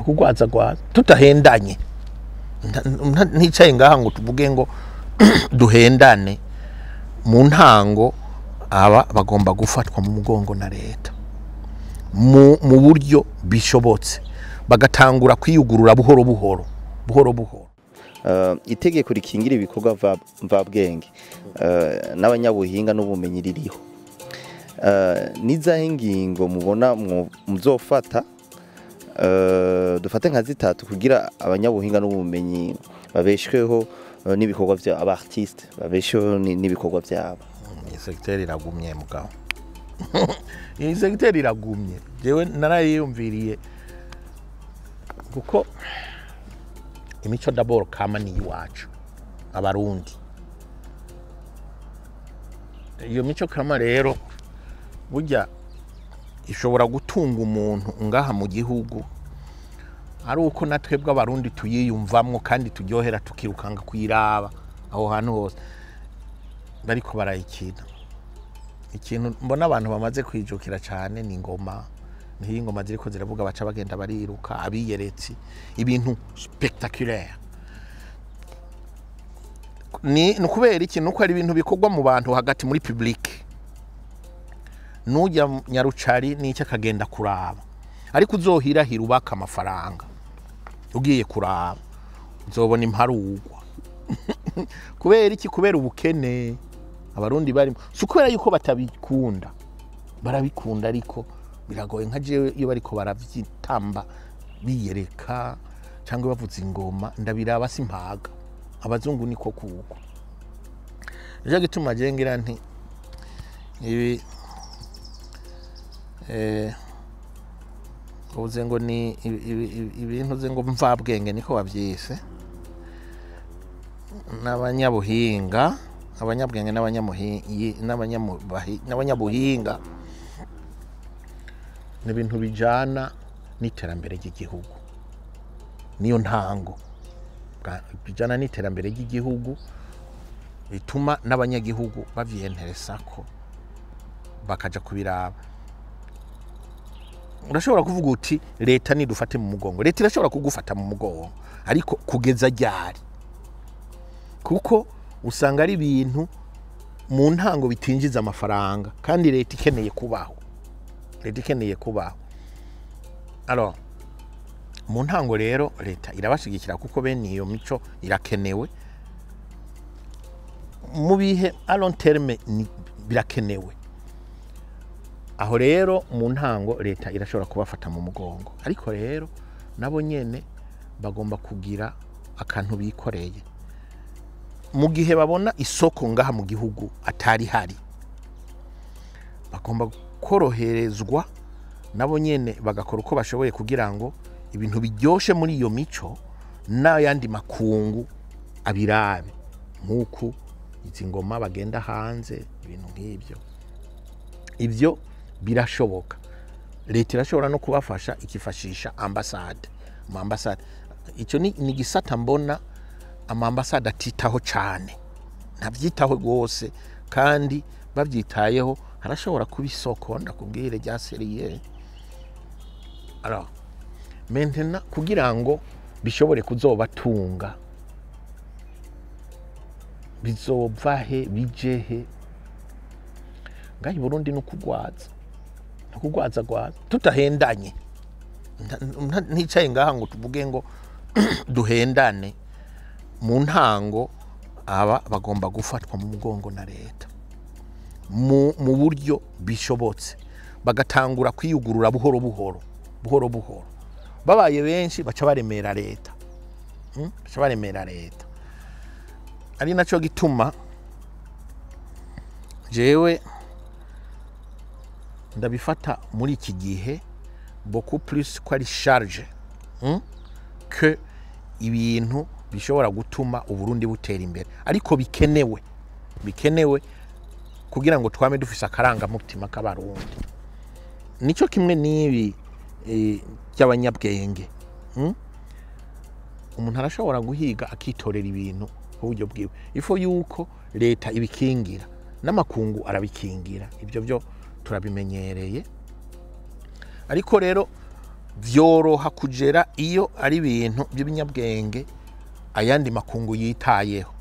kugwaza gwaza tutahendanye nticaye ngaha ngo tuvuge ngo duhendane mu ntango aba bagomba gufatwa mu mugongo na leta mu buryo bishobotse bagatangura kwiyugurura buhoro buhoro itegeko rikingira ibikorwa mvabwenge n'abanyabuhinga n'ubumenyi ririho nizahe ingingo mubona muzofata dufate nka zitatu kugira abanyabuhinga n'ubumenyi babeshweho n'ibikorwa bya abartiste babeshweho n'ibikorwa byabo. Secteur iragumye mugabo iyi secteur iragumye jewe narayiyumviriye kuko imico d'abord kama ni iwacu abarundi. Iyo mico kama rero burya ishobora gutunga umuntu ngaha mu gihugu ari uko natwebwe abarundi tuyiyumvamwo kandi turyohera tukirukanga kwiraba aho hantu hose bariko barayikina. Ikintu mbona abantu bamaze kwijukira cyane ni ingoma, niho ingoma ziriko ziravuga baca bagenda bariruka abiyeretsi ibintu spectaculaire. Ni kubera iki nuko ari ibintu bikorwa mu bantu hagati muri public. Nujya nyarucari ni icyo kagenda kuraba ariko uzohirahira ubaka amafaranga ugiye kuraba uzobona imparurwa. Kubera iki? Kubera ubukene abarundi barimo, si kubera yuko batabikunda, barabikunda ariko biragoye. Nka jewe iyo bariko baravyitamba biyereka cyangwa bavuza ingoma ndabiraba simpaga. Abazungu niko kuko je gituma jengira nti ibi uze ngo ni ibintu ze ngo mvabwenge niko wavyise n'abanyabuhinga, abanyabwenge n'abanyabuhinga n'ibintu bijana n'iterambere ry'igihugu. Niyo ntango bijana n'iterambere ry'igihugu bituma n'abanyagihugu bavyenteresako bakaja kubiraba. Urashobora kuvuga uti leta nidufate mu mugongo. Leta irashobora kugufata mu mugongo ariko kugeza ryari? Kuko usanga ari ibintu mu ntango bitinjiza amafaranga kandi leta ikeneye kubaho. Leta ikeneye kubaho. Alors mu ntango rero leta irabashigikira kuko bene iyo mico irakenewe. Mu bihe a long terme birakenewe. Aho rero mu ntango leta irashobora kubafata mu mugongo ariko rero nabo nyene bagomba kugira akantu bikoreye. Mu gihe babona isoko ngaha mu gihugu atari hari bagomba koroherezwa nabo nyene bagakora uko bashoboye kugira ngo ibintu biryoshe muri iyo mico n'ayandi makungu abirabe nkuko izi ngoma bagenda hanze ibintu nk'ibyo. Ibyo birashoboka. Leta irashobora no kubafasha ikifashisha ambassade. Mu ambassade icyo ni gisata mbona amambasade atitaho cyane, ntabyitaho rwose kandi babyitayeho harashobora kuba isoko ndakubwire rya seriye. Alors maintenant kugira ngo bishobore kuzobatunga bizovahe bijehe ngaho Burundi no kugwaza gwaza tutahendanye nticaye ngaha ngo tuvuge ngo duhendane mu ntango aba bagomba gufatwa mu mugongo na leta mu buryo bishobotse bagatangura kwiyugurura buhoro buhoro babaye benshi baca baremera leta ari naco gituma jewe ndabifata muri iki gihe beaucoup plus ko ari charge que ibintu bishobora gutuma Uburundi butera imbere ariko bikenewe kugira ngo twame dufise akaranga mutima k'abarundi. Nico kimwe nibi cy'abanyabwenge. Umuntu arashobora guhiga akitorera ibintu uburyo bwiwe ifo yuko leta ibikingira n'amakungu arabikingira. Ibyo byo turabimenyereye ariko rero vyoroha kugera iyo ari ibintu by'ibinyabwenge ayandi makungu yitayeho,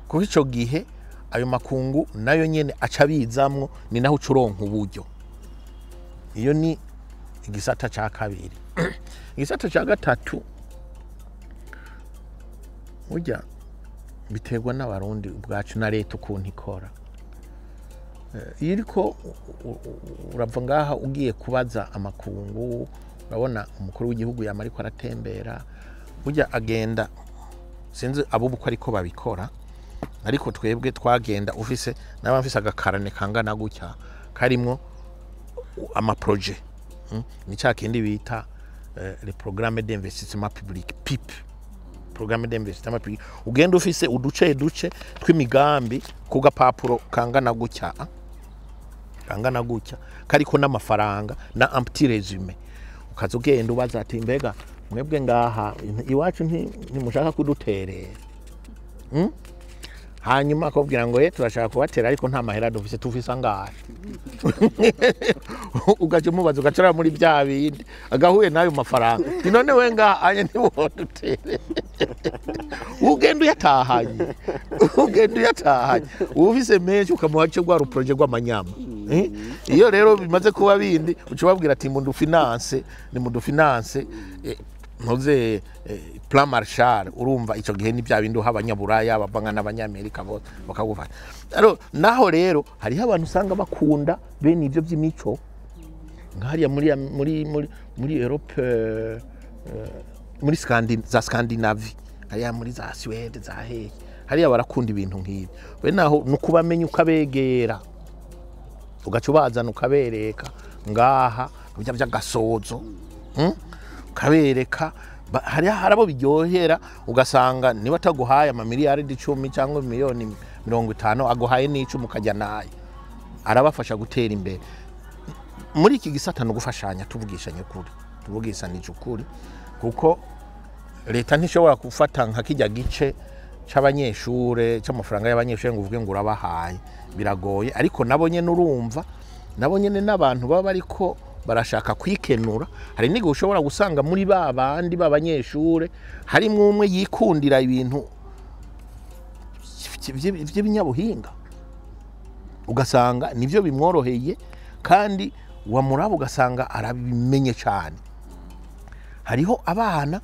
kuko ico gihe ayo makungu nayo nyene aca bizamwo, ni naho ucuronka uburyo. Iyo ni igisata ca kabiri. Igisata ca gatatu burya biterwa n'abarundi ubwacu na leta ukuntu ikora. Iyo uriko urava ngaha ugiye kubaza amakungu, urabona umukuru w'igihugu yama ariko aratembera, burya agenda, sinzi abubuko ariko babikora, ariko twebwe twagenda ufise n'abafise agakarane kangana gutya karimwo amaprojet, ni cya kindi bita les programmes d'investissement public, PIP, programme d'investissement public. Ugenda ufise uduce tw'imigambi ku gapapuro kangana gutya, kariko n'amafaranga na un petit résumé, ukaza ugenda ubaza ati mbega mwebwe ngaha iwacu ntimushaka kuduterera, hanyuma akubwira ngo turashaka kubatera ariko nta mahera dufise, tufise angahe? Ugaca umubaza, ugacara muri bya bindi agahuye n'ayo mafaranga, none we ngaha anye ntiwodutere. Ugenda uyatahanye, ufise menshi ukamuha cyo rwa ruproje rw'amanyama. Iyo rero bimaze kuba bindi uca ubabwira ati mundufinance, ni mundufinance ntuze plan Marshall, urumva ico gihe ni bya bindi uha abanyaburaya abavanga n'abanyamerika bose bakagufasha. Naho rero hariho abantu usanga bakunda bene ivyo by'imico ngahariya muri Europe, muri Scandinavie, hariya muri za Swede, za hehe, hariya barakunda ibintu nk'ibi. We naho nukubamenya ukabegera, ugaca ubazana ukabereka ngaha bijya by'agasozo, ukabereka harabo biryohera, ugasanga niba ataguhaye amamiliyaridi 10 cyangwa miliyoni 50 aguhaye n'icumi ukajya nayo, arabafasha gutera imbere. Muri iki gisata no gufashanya, tuvugishanye ukuri, tuvugisanije ukuri, kuko leta ntishobora gufata nka kijya gice c'abanyeshure c'amafaranga y'abanyeshure ngo uvuge ngo urabahaye, biragoye. Ariko nabo nyene urumva, nabo nyene n'abantu baba bariko barashaka kwikenura. Hari n'igihe ushobora gusanga muri babandi b'abanyeshure harimwo umwe yikundira ibintu by'ibinyabuhinga, ugasanga nivyo bimworoheye kandi wamuraba ugasanga arabimenye cyane. Hariho abana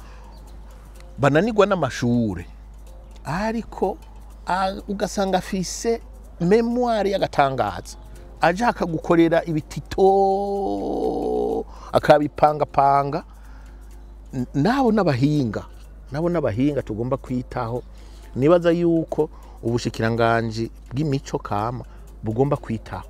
bananirwa n'amashure ariko ugasanga afise memoire y'agatangaza, aje akagukorera ibitito akabipanga. Nabo n'abahinga tugomba kwitaho. Nibaza yuko ubushikiranganje bw'imico kama bugomba kwitaho.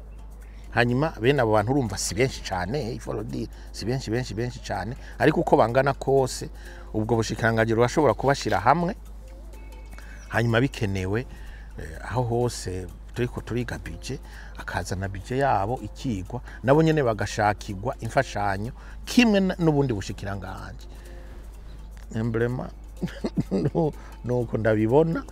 Hanyuma bene abo bantu urumva si benshi cyane, ifolodire si benshi cyane, ariko uko bangana kose ubwo bushikiranganje burashobora kubashira hamwe, hanyuma bikenewe aho hose turiko turiga budget, akazana budget yabo ikigwa, nabo nyene bagashakirwa imfashanyo kimwe n'ubundi bushikiranganje. Emblema nuko ndabibona.